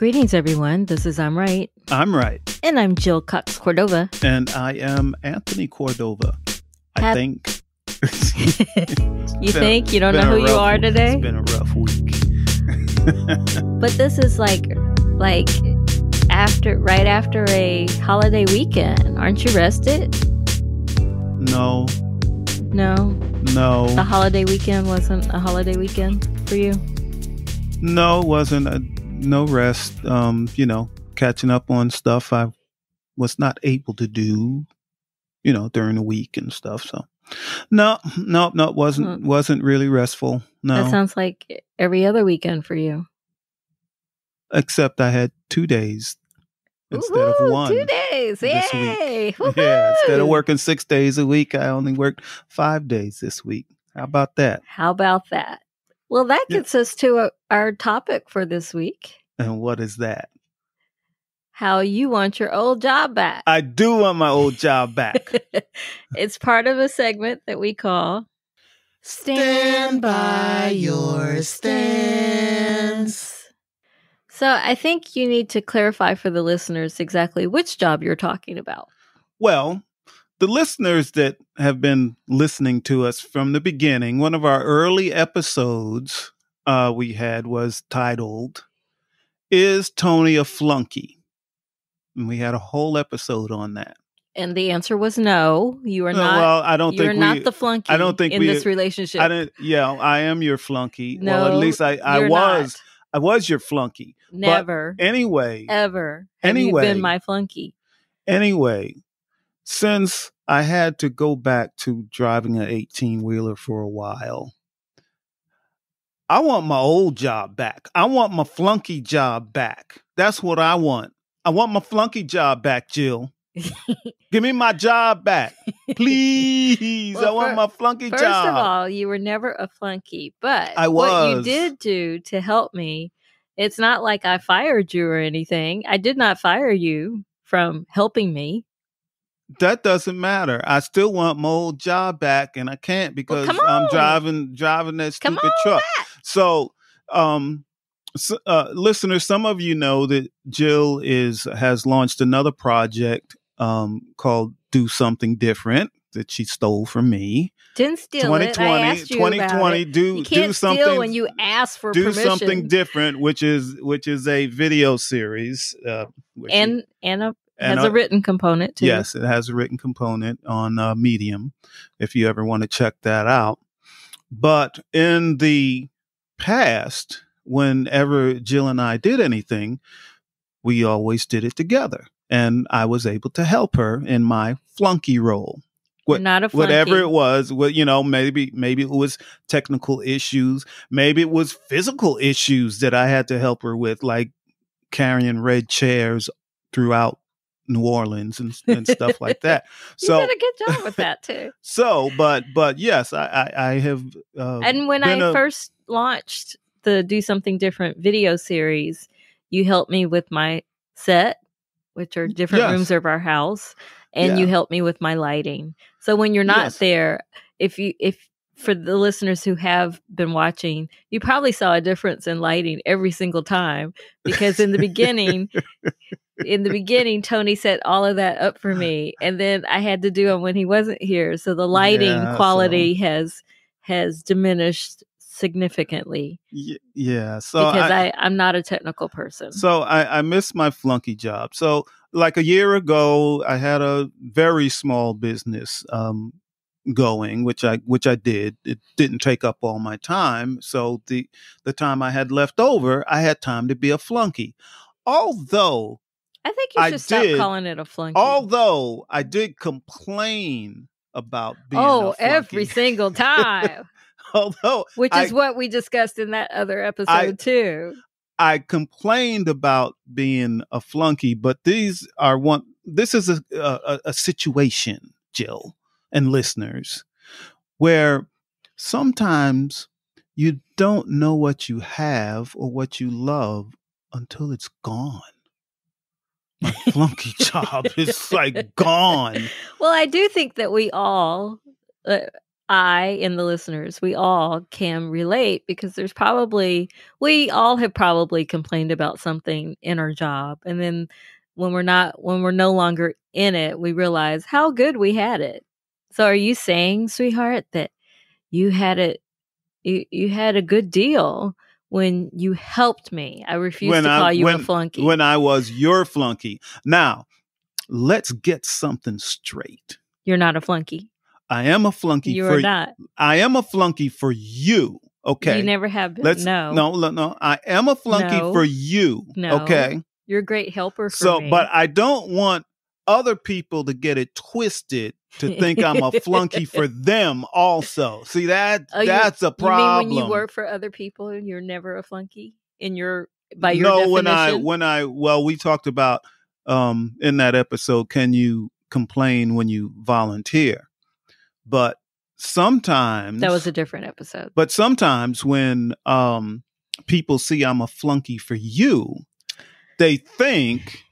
Greetings, everyone. This is I'm Right. I'm Right. And I'm Jill Cox Cordova. And I am Anthony Cordova. I think. You think? You don't know who you are today? It's been a rough week. But this is like right after a holiday weekend. Aren't you rested? No. The holiday weekend wasn't a holiday weekend for you? No, it wasn't. No rest. Catching up on stuff I was not able to do, during the week and stuff. So no, it wasn't really restful. No. That sounds like every other weekend for you. Except I had 2 days instead of one. 2 days. This Yay. week. Yeah, instead of working 6 days a week, I only worked 5 days this week. How about that? Well, that gets us to our topic for this week. And what is that? How you want your old job back. I do want my old job back. It's part of a segment that we call Stand by Your Stance. So I think you need to clarify for the listeners exactly which job you're talking about. Well, the listeners that have been listening to us from the beginning, one of our early episodes we had was titled, Is Tony a Flunky? And we had a whole episode on that. And the answer was no. You are not. Well, I don't think you're not the flunky. I don't think in this relationship. I am your flunky. No, well, at least I was. Not. I was your flunky. Never. But anyway. Ever. Have you been my flunky? Anyway, since I had to go back to driving an 18-wheeler for a while, I want my old job back. I want my flunky job back. That's what I want. I want my flunky job back, Jill. Give me my job back, please. Well, I want my flunky job. First of all, you were never a flunky, but what you did do to help me, it's not like I fired you or anything. I did not fire you from helping me. That doesn't matter. I still want my old job back, and I can't because I'm driving that stupid truck. Back. So, listeners, some of you know that Jill has launched another project called Do Something Different that she stole from me. Didn't steal it. I asked you 2020, about it. You can't do something, steal when you ask for permission. Do Something Different, which is a video series. And has a written component too. Yes, it has a written component on Medium, if you ever want to check that out. But in the past, whenever Jill and I did anything, we always did it together. And I was able to help her in my flunky role. Not a flunky. Whatever it was, maybe it was technical issues. Maybe it was physical issues that I had to help her with, like carrying red chairs throughout New Orleans and stuff like that. So you did a good job with that too. So, but yes, I have. And when I first launched the Do Something Different video series, you helped me with my set, which are different rooms of our house, and you helped me with my lighting. So when you're not there, if for the listeners who have been watching, you probably saw a difference in lighting every single time, because in the beginning, Tony set all of that up for me, and then I had to do them when he wasn't here. So the lighting quality has diminished significantly. Yeah. So because I'm not a technical person. So I missed my flunky job. So like a year ago, I had a very small business going, which I did. It didn't take up all my time. So the time I had left over, I had time to be a flunky. Although I think you should stop calling it a flunky. Although I did complain about being a flunky. Every single time. Which is what we discussed in that other episode too. I complained about being a flunky, but this is a situation, Jill and listeners, where sometimes you don't know what you have or what you love until it's gone. My flunky job is like gone. Well, I do think that we all I and the listeners, we all can relate, because we all have probably complained about something in our job. And then when we're no longer in it, we realize how good we had it. So are you saying, sweetheart, that you had you had a good deal when you helped me? I refuse to call you a flunky. When I was your flunky. Now, let's get something straight. You're not a flunky. I am a flunky. You are not. I am a flunky for you. Okay. You never have been. No. I am a flunky for you. No. Okay. You're a great helper for me. But I don't want other people to get it twisted to think I'm a flunky for them also. See, that's a problem. You mean when you work for other people, you're never a flunky by your definition? Well, we talked about in that episode, can you complain when you volunteer? But sometimes that was a different episode. But sometimes when people see I'm a flunky for you, they think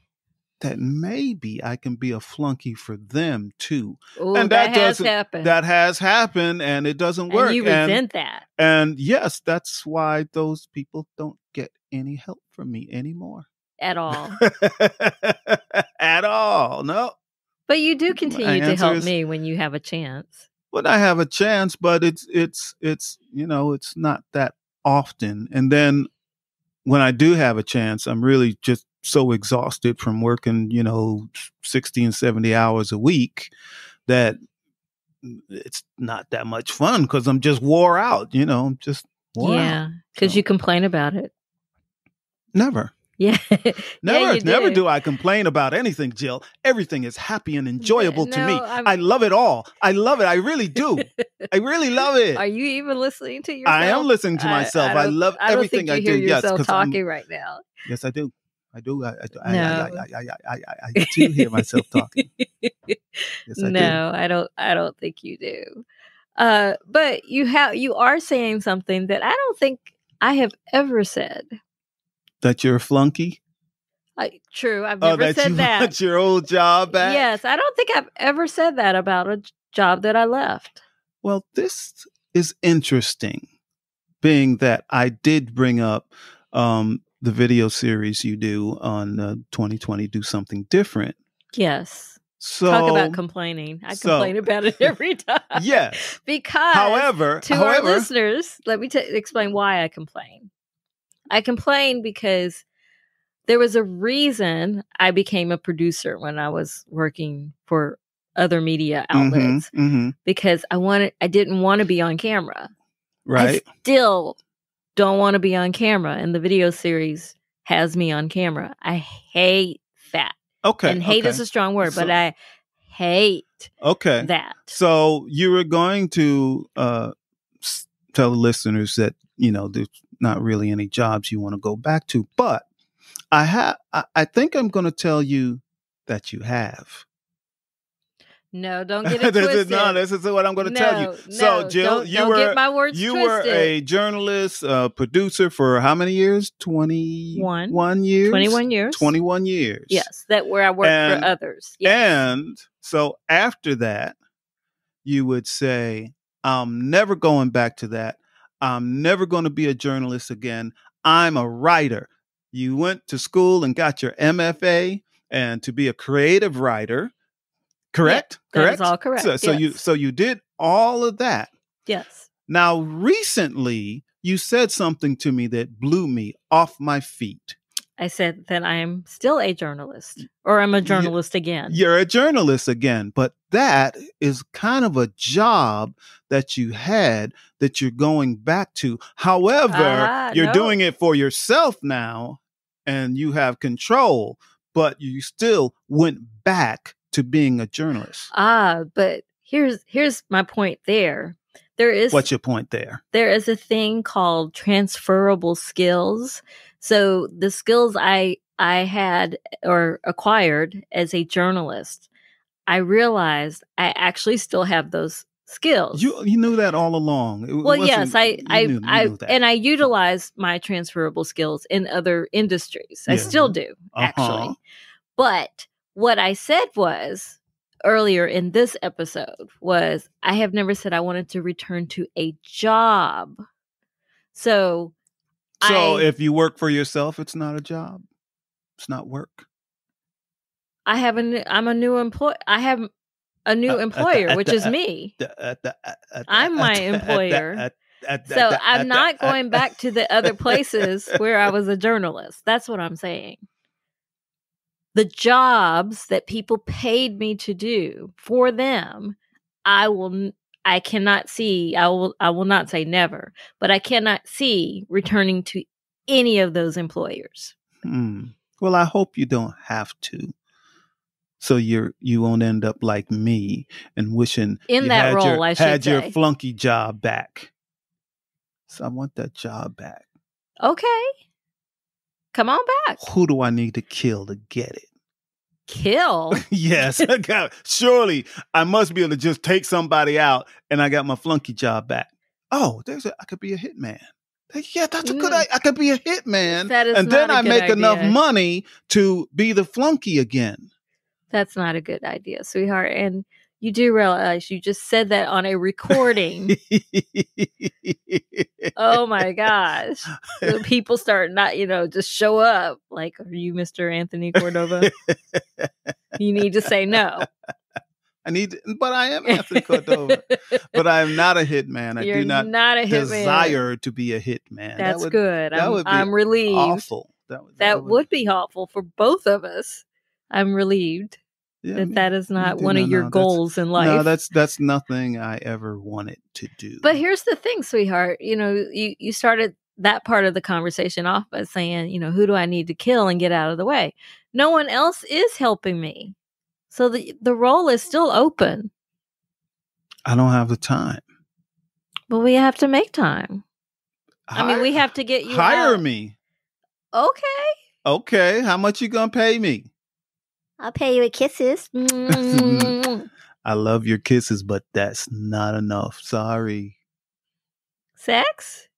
that maybe I can be a flunky for them too. Ooh, and that has happened. That has happened, and it doesn't work. And you resent that. And yes, that's why those people don't get any help from me anymore. At all. At all. No. But you do continue to help me when you have a chance. When I have a chance, but it's it's not that often. And then when I do have a chance, I'm really just so exhausted from working, 60 and 70 hours a week that it's not that much fun because I'm just wore out, I'm just wore out. Yeah, because you complain about it. Never. Yeah. Never do I complain about anything, Jill. Everything is happy and enjoyable to me. I love it all. I love it. I really do. I really love it. Are you even listening to yourself? I am listening to myself. I love everything I do. I don't think you hear yourself talking right now. Yes, I do. I do. I do hear myself talking. Yes, I do. I don't think you do. But you are saying something that I don't think I have ever said. That you're a flunky? True. I've never said that. Want your old job back? Yes. I don't think I've ever said that about a job that I left. Well, this is interesting, being that I did bring up the video series you do on 2020 Do Something Different. Yes. So, talk about complaining. I complain about it every time. Yes. Because however, our listeners, let me explain why I complain. I complain because there was a reason I became a producer when I was working for other media outlets, because I didn't want to be on camera. Right. I still don't want to be on camera, and the video series has me on camera. I hate that. Okay. And hate is a strong word, but I hate that. So you were going to tell the listeners that, there's not really any jobs you want to go back to, but I think I'm going to tell you that you have. No, don't get it twisted. No, this is what I'm going to tell you. So, Jill, you were a journalist, producer for how many years? 21 years? 21 years. 21 years. Yes, where I worked for others. Yes. And so after that, you would say, I'm never going back to that. I'm never going to be a journalist again. I'm a writer. You went to school and got your MFA and to be a creative writer. Correct? Yeah, that is all correct. So you did all of that. Yes. Now, recently, you said something to me that blew me off my feet. I said that I'm still a journalist, or I'm a journalist again. You're a journalist again, but that is kind of a job that you had that you're going back to. However, you're doing it for yourself now and you have control, but you still went back to being a journalist. But here's my point there. What's your point there? There is a thing called transferable skills. So the skills I had or acquired as a journalist, I realized I actually still have those skills. You knew that all along. Yes, I utilized my transferable skills in other industries. I still do, actually. But what I said was, earlier in this episode was I have never said I wanted to return to a job. So if you work for yourself, it's not a job. It's not work. I'm a new employee. I have a new employer, which is me. I'm my employer. So I'm not going back to the other places where I was a journalist. That's what I'm saying. The jobs that people paid me to do for them, I cannot see, I will not say never, but I cannot see returning to any of those employers. Well, I hope you don't have to. So you won't end up like me and wishing in that role, I should had say. Your flunky job back. So I want that job back. Okay. Come on back. Who do I need to kill to get it? Kill? Yes. Surely I must be able to just take somebody out and I got my flunky job back. Oh, I could be a hitman. Yeah, that's a good idea. I could be a hitman. That is and not then a I good make idea. enough money to be the flunky again. That's not a good idea, sweetheart. And you do realize you just said that on a recording. Oh my gosh. People start not, just show up. Like, are you Mr. Anthony Cordova? You need to say no. But I am Anthony Cordova. But I am not a hitman. I do not a desire to be a hitman. That's good. I'm relieved. Awful. That would be awful for both of us. I'm relieved that is not one of your goals in life. No, that's nothing I ever wanted to do. But here's the thing, sweetheart. You started that part of the conversation off by saying, who do I need to kill and get out of the way? No one else is helping me. So the role is still open. I don't have the time. But we have to make time. We have to get you hire out. Me. Okay. How much you gonna pay me? I'll pay you with kisses. I love your kisses, but that's not enough. Sorry. Sex?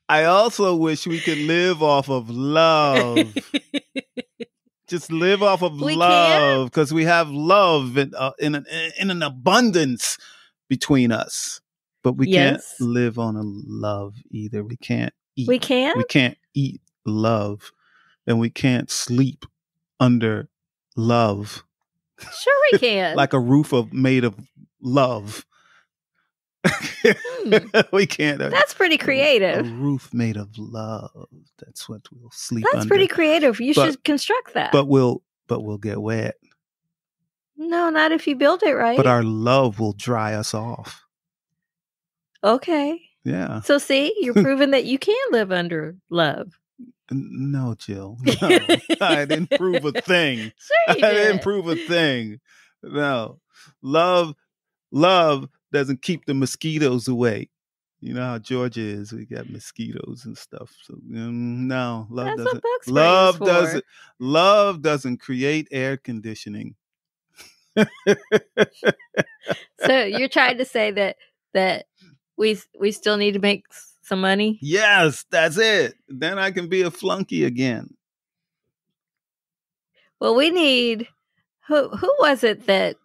I also wish we could live off of love. Just live off of love, because we have love in an abundance between us. But we can't live on a love either. We can't eat. We can't? We can't eat love, and we can't sleep under love. Sure we can. Like a roof made of love. We can't. That's pretty creative. A roof made of love. That's what we'll sleep under. That's pretty creative. You should construct that. But we'll get wet. No, not if you build it right. But our love will dry us off. Okay. Yeah. So see, you're proving that you can live under love. No, Jill. No. I didn't prove a thing. Sure you did. I didn't prove a thing. No. Love doesn't keep the mosquitoes away. You know how Georgia is. We got mosquitoes and stuff. So no, love That's doesn't. What love doesn't. Love doesn't create air conditioning. So you're trying to say that we still need to make some money? Yes, that's it. Then I can be a flunky again. Well, we need who was it that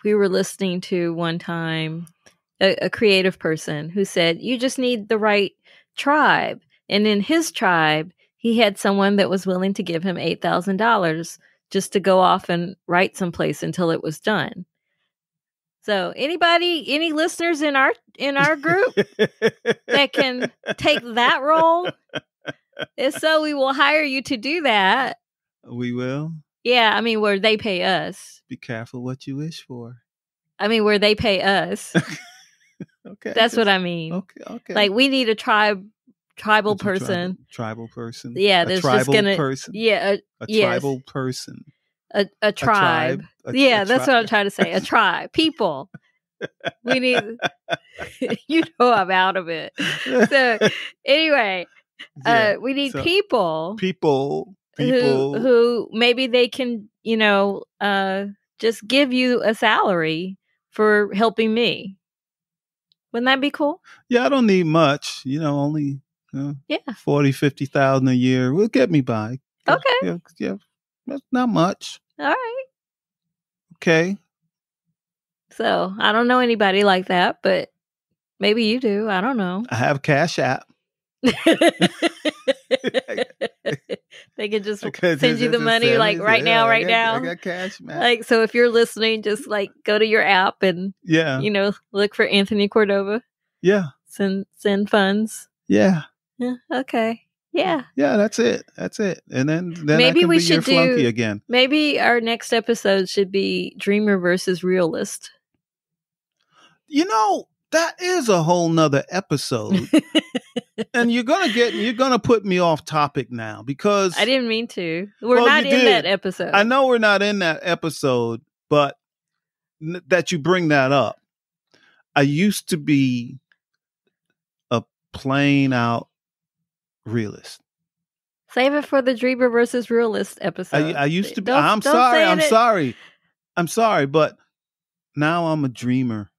we were listening to one time, a creative person who said, you just need the right tribe. And in his tribe, he had someone that was willing to give him $8,000 just to go off and write someplace until it was done. So any listeners in our group that can take that role? If so, we will hire you to do that. We will? Yeah, where they pay us. Be careful what you wish for. Where they pay us. Okay. That's what I mean. Okay. Like we need a tribal person. Tribal person. Yeah, there's just gonna person. Yeah, a tribal person. A tribe. That's what I'm trying to say. A tribe. People. We need I'm out of it. So anyway, we need people who maybe they can, just give you a salary for helping me. Wouldn't that be cool? Yeah, I don't need much. Only 40,000-50,000 a year will get me by. Okay. Yeah. That's not much. All right. Okay. So I don't know anybody like that, but maybe you do. I don't know. I have Cash App. They can just send you the money like right now. I got cash, man. Like, so if you're listening, just like go to your app and look for Anthony Cordova. Yeah. Send funds. Yeah. Okay. Yeah. Yeah, that's it. And then maybe I can be your flunky again. Maybe our next episode should be dreamer versus realist. That is a whole nother episode. And you're gonna put me off topic now because I didn't mean to. We're not in that episode. I know we're not in that episode, but that you bring that up. I used to be a plain out realist. Save it for the dreamer versus realist episode. I used to be. I'm sorry, but now I'm a dreamer.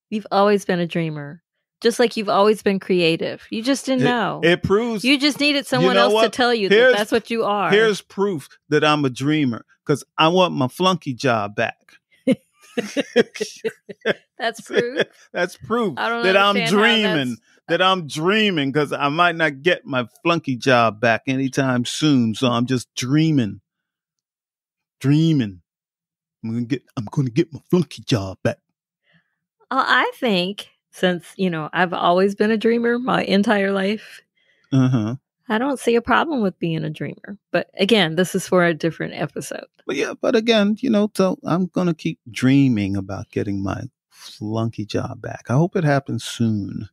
You've always been a dreamer. Just like you've always been creative. You just didn't know. It proves. You just needed someone else to tell you that that's what you are. Here's proof that I'm a dreamer because I want my flunky job back. That's proof. That's proof that I'm dreaming. That I'm dreaming because I might not get my flunky job back anytime soon. So I'm just dreaming. I'm gonna get my flunky job back. I think since, I've always been a dreamer my entire life, I don't see a problem with being a dreamer. But again, this is for a different episode. But again, so I'm going to keep dreaming about getting my flunky job back. I hope it happens soon.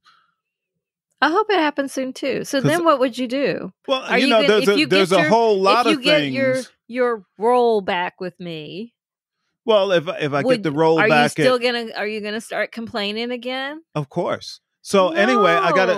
I hope it happens soon too. So then what would you do? Well, there's a whole lot of things. If you get your role back with me. Well, if I get the role back, are you gonna start complaining again? Of course. So anyway, I gotta.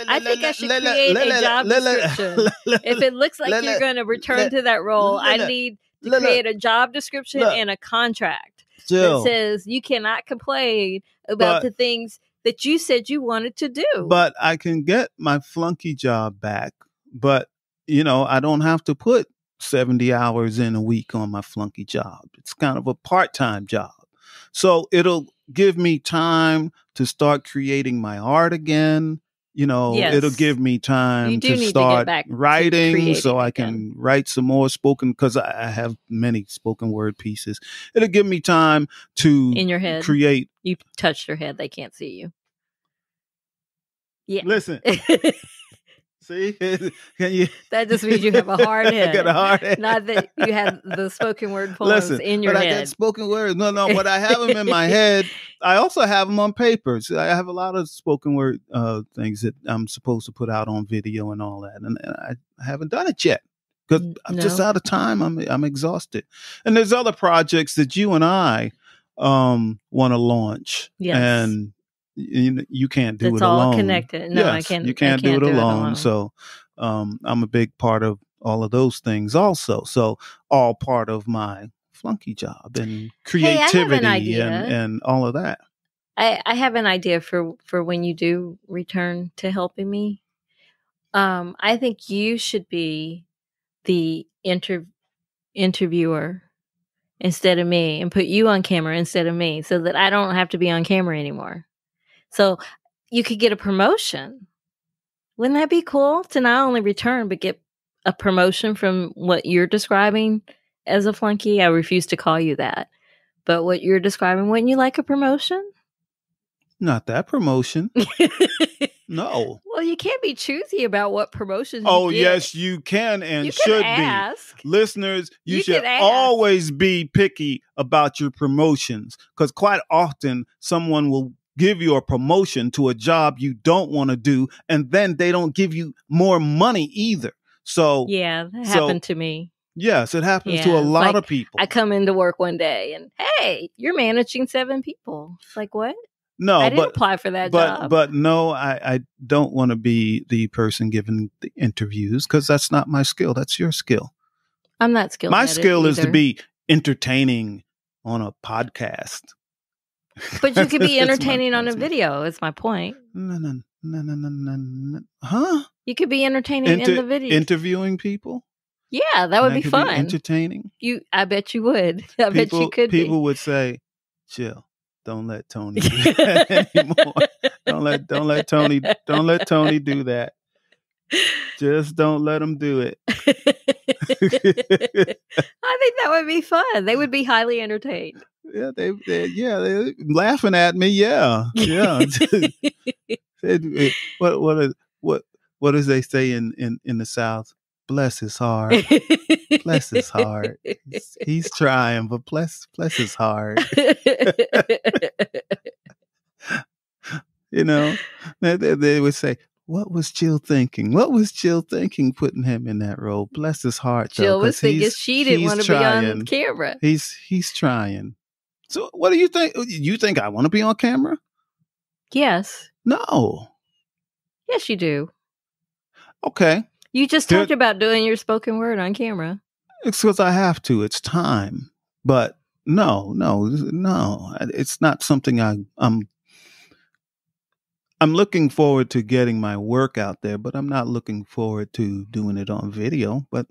I think I should create a job description. If it looks like you're going to return to that role, I need to create a job description and a contract that says you cannot complain about the things that you said you wanted to do. But I can get my flunky job back. But I don't have to put 70 hours in a week on my flunky job. It's kind of a part-time job. So it'll give me time to start creating my art again. It'll give me time to start writing so I can write some more because I have many spoken word pieces. It'll give me time to in your head create. You touched your head. They can't see you. Yeah. Listen. See, can you? That just means you have a hard head. I got a hard head. Not that you have the spoken word poems in your head. I get spoken words. No, but I have them in my head. I also have them on paper. So I have a lot of spoken word things that I'm supposed to put out on video and all that, and I haven't done it yet because I'm just out of time. I'm exhausted, and there's other projects that you and I want to launch. Yes. And you can't do it alone. It's all connected. No, yes, you can't do it alone. So I'm a big part of all of those things also. So all part of my flunky job and creativity and all of that. I have an idea for when you do return to helping me. I think you should be the interviewer instead of me and put you on camera instead of me so that I don't have to be on camera anymore. So you could get a promotion. Wouldn't that be cool to not only return, but get a promotion from what you're describing as a flunky? I refuse to call you that. But what you're describing, wouldn't you like a promotion? Not that promotion. No. Well, you can't be choosy about what promotions you get. Yes, you can and you should ask. Be. Listeners, you should always be picky about your promotions because quite often someone will give you a promotion to a job you don't want to do, and then they don't give you more money either. So yeah, that happened to me. Yes, it happens to a lot of people. I come into work one day and, hey, you're managing 7 people. It's like, what? No, I didn't apply for that job. But no, I don't want to be the person giving the interviews because that's not my skill. That's your skill. I'm not skilled. My skill is to be entertaining on a podcast. But you could be entertaining on a video, is my point. No. Huh? You could be entertaining in the video. Interviewing people? Yeah, that would be fun. Entertaining. I bet you would. Bet you could. People would say, "Jill, don't let Tony do that anymore. Don't let Tony do that. Just don't let him do it." I think that would be fun. They would be highly entertained. Yeah, they're laughing at me. Yeah. What does they say in the South? Bless his heart. Bless his heart. He's trying, but bless his heart. They would say, "What was Jill thinking? What was Jill thinking putting him in that role? Bless his heart." Jill was thinking she didn't want to be on camera. He's trying. So what do you think? You think I want to be on camera? Yes. No. Yes, you do. Okay. You just talked about doing your spoken word on camera. It's because I have to. It's time. But no. It's not something I'm looking forward to getting my work out there, but I'm not looking forward to doing it on video. But,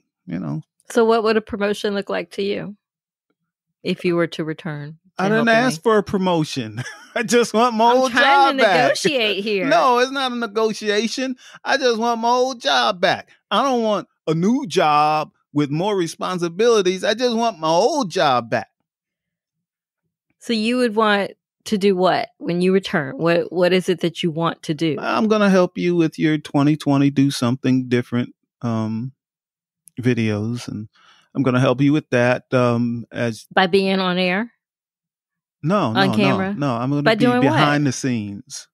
So what would a promotion look like to you if you were to return? I didn't ask for a promotion. I just want my old job back. I'm trying to negotiate here. No, it's not a negotiation. I just want my old job back. I don't want a new job with more responsibilities. I just want my old job back. So you would want to do what when you return? What is it that you want to do? I'm going to help you with your 2020 Do Something Different videos, and I'm going to help you with that. By being on air? No, on camera? No, I'm going to be behind the scenes.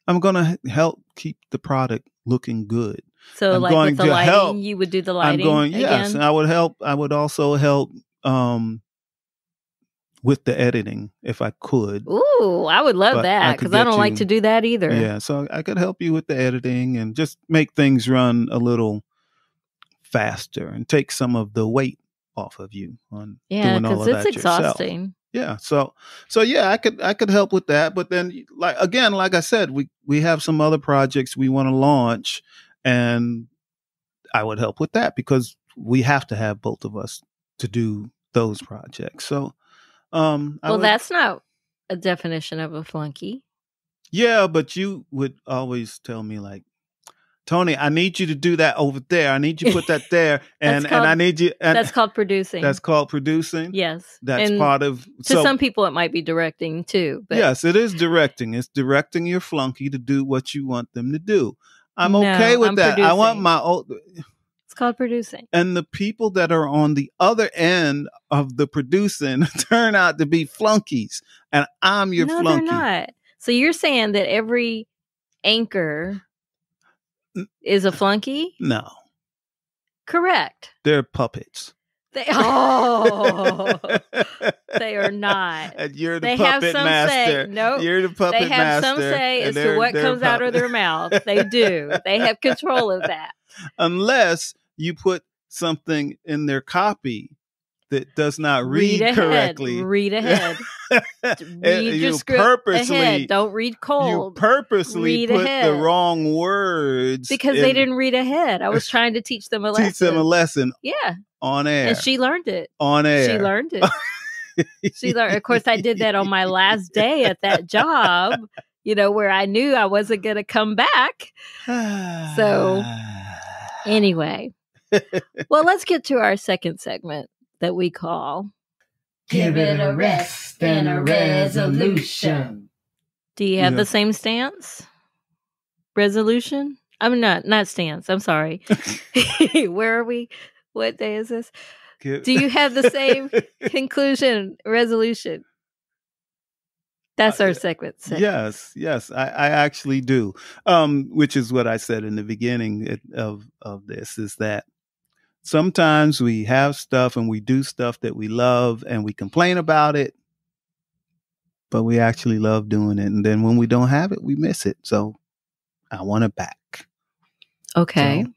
I'm going to help keep the product looking good. So with the lighting, you would do the lighting yes, I would help. I would also help with the editing if I could. Ooh, I would love that because I don't like to do that either. Yeah, so I could help you with the editing and just make things run a little faster and take some of the weight off of you on doing all of that yourself. Yeah, because it's exhausting. Yeah, so yeah, I could help with that. But then, like I said, we have some other projects we want to launch, and I would help with that because we have to have both of us to do those projects. So, that's not a definition of a flunky. Yeah, but you would always tell me like, Tony, I need you to do that over there. I need you to put that there. And I need you. And that's called producing. That's called producing? Yes. That's part of. To some people, it might be directing too. But yes, it is directing. It's directing your flunky to do what you want them to do. I'm okay with that. Producing. I want my old. It's called producing. And the people that are on the other end of the producing turn out to be flunkies. And I'm your flunky. No, they're not. So you're saying that every anchor is a flunky? No. Correct. They're puppets. They are not. And you're the puppet master. Nope. You're the puppet master. They have some say as to what comes out of their mouth. They do. They have control of that. Unless you put something in their copy that does not read correctly. Read ahead. Read your script ahead. Don't read cold. You purposely put the wrong words. Because they didn't read ahead. I was trying to teach them a lesson. Teach them a lesson. Yeah. On air. And she learned it. On air. She learned it. She learned. Of course, I did that on my last day at that job, where I knew I wasn't going to come back. So anyway, well, let's get to our second segment that we call Give It a Rest and a Resolution. Do you have the same stance? Resolution? I'm not stance. I'm sorry. Where are we? What day is this? Do you have the same conclusion, resolution? That's our segment. Yes, I actually do. Which is what I said in the beginning of this, is that sometimes we have stuff and we do stuff that we love and we complain about it, but we actually love doing it. And then when we don't have it, we miss it. So I want it back. Okay. So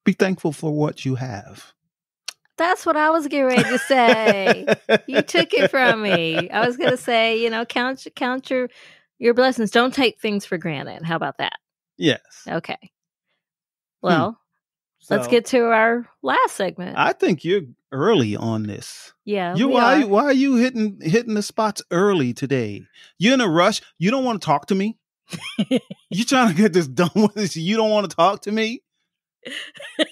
be thankful for what you have. That's what I was getting ready to say. You took it from me. I was going to say, count your blessings. Don't take things for granted. How about that? Yes. Okay. Well, So, let's get to our last segment. I think you're early on this. Yeah. Why are you hitting the spots early today? You're in a rush. You don't want to talk to me? You trying to get this done with this? You don't want to talk to me?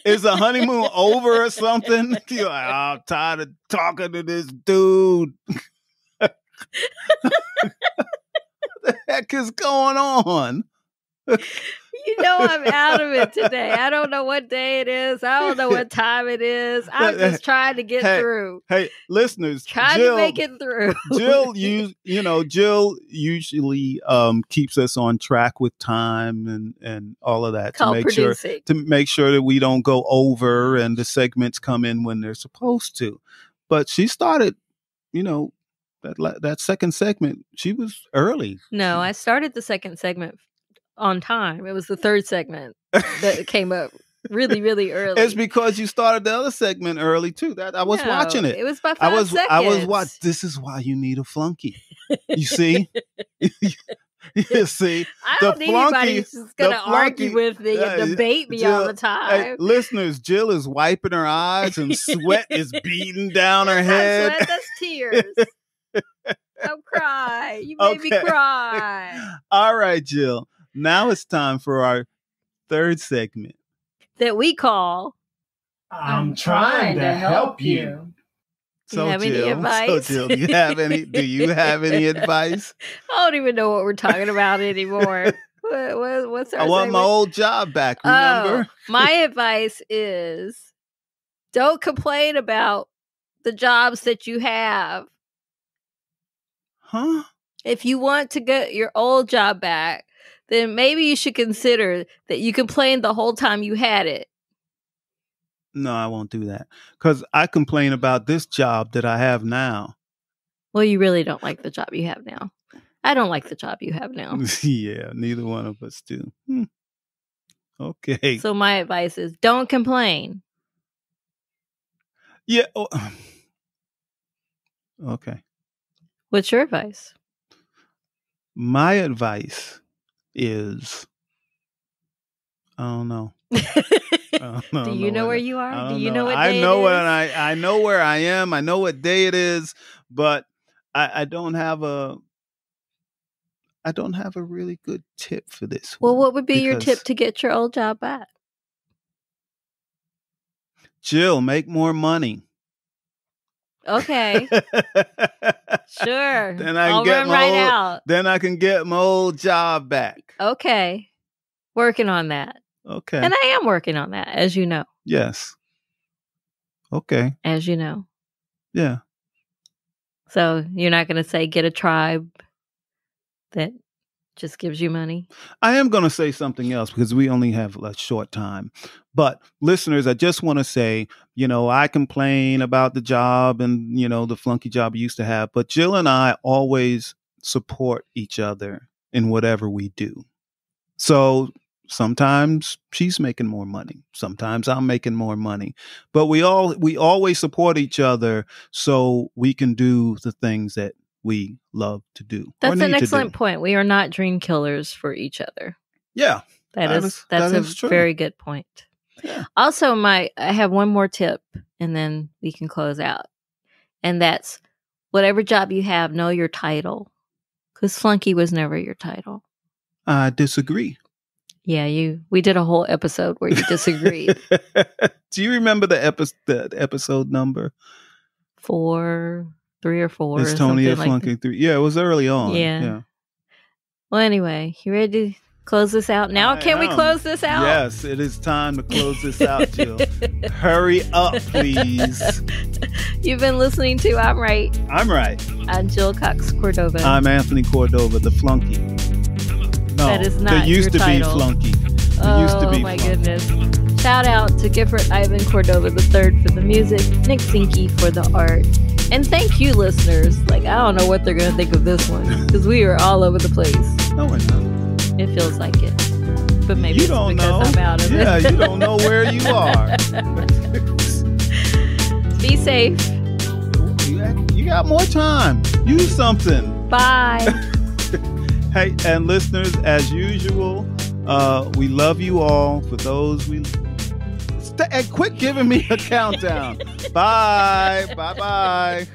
Is the honeymoon over or something? You're like, I'm tired of talking to this dude. What the heck is going on? You know I'm out of it today. I don't know what day it is. I don't know what time it is. I'm just trying to get through. Hey, listeners, trying to make it through. Jill usually keeps us on track with time and all of that to make sure that we don't go over and the segments come in when they're supposed to. But she started, that second segment. She was early. No, I started the second segment on time. It was the third segment that came up really, really early. It's because you started the other segment early too. That I was watching it. It was by 5 seconds. I was watching. This is why you need a flunky. You see? You see? I don't need anybody who's going to argue with me and debate me all the time. Hey, listeners, Jill is wiping her eyes and sweat is beating down her head. Sweat, that's tears. Don't cry. You made me cry. All right, Jill. Now it's time for our third segment that we call I'm trying to help you. Do you have any advice? So Jill, do you have any advice? I don't even know what we're talking about anymore. What's our I want my old job back, remember? My advice is don't complain about the jobs that you have. Huh? If you want to get your old job back, then maybe you should consider that you complained the whole time you had it. No, I won't do that. Because I complain about this job that I have now. Well, you really don't like the job you have now. I don't like the job you have now. Yeah, neither one of us do. Okay. So my advice is don't complain. Yeah. Oh. Okay. What's your advice? My advice is, I don't know. Do you know where you are? Do you know what day I know I know where I am. I know what day it is, but I don't have a really good tip for this. Well, what would be your tip to get your old job back? Jill, make more money. Okay. Sure. Then I can get my old job back. Okay. Working on that. Okay. And I am working on that, as you know. Yes. Okay. As you know. Yeah. So you're not going to say get a tribe that just gives you money? I am going to say something else because we only have a short time. But listeners, I just want to say, I complain about the job and, the flunky job I used to have. But Jill and I always support each other in whatever we do. So sometimes she's making more money. Sometimes I'm making more money. But we always support each other so we can do the things that we love to do. That's an excellent point. We are not dream killers for each other. Yeah. That's a very good point. Yeah. Also, I have one more tip and then we can close out. And that's whatever job you have, know your title. Because flunky was never your title. I disagree. Yeah, we did a whole episode where you disagreed. Do you remember the episode number? 3 or 4. It's Tony at Flunky 3. Yeah, it was early on. Yeah. Well, anyway, you ready to close this out now? Can we close this out? Yes, it is time to close this out, Jill. Hurry up, please. You've been listening to I'm Right. I'm Right. I'm Jill Cox Cordova. I'm Anthony Cordova, the flunky. No, that is not there used your to title. Be flunky. Oh, my goodness. Shout out to Gifford Ivan Cordova III for the music, Nick Sinke for the art. And thank you, listeners. I don't know what they're going to think of this one because we are all over the place. No, we're not. It feels like it. But maybe you it's don't because know. I'm out of it. Yeah, you don't know where you are. Be safe. You got more time. Use something. Bye. Hey, and listeners, as usual, we love you all. For those And quit giving me a countdown. Bye. Bye-bye.